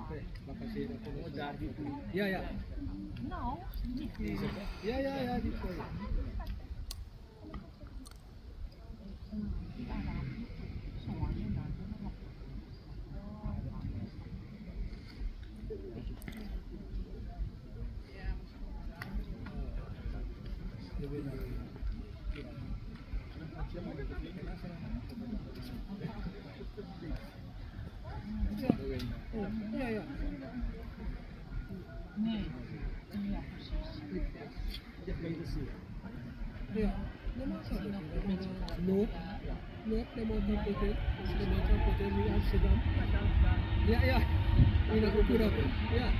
Okay, makasira po. Yeah, yeah. No. Yeah, yeah, yeah. This way. Yeah, yeah. Nee, ja precies. Yeah. No, not the motor pocket. The motor pocket we have sit down. Yeah, yeah. You know, put up. Yeah.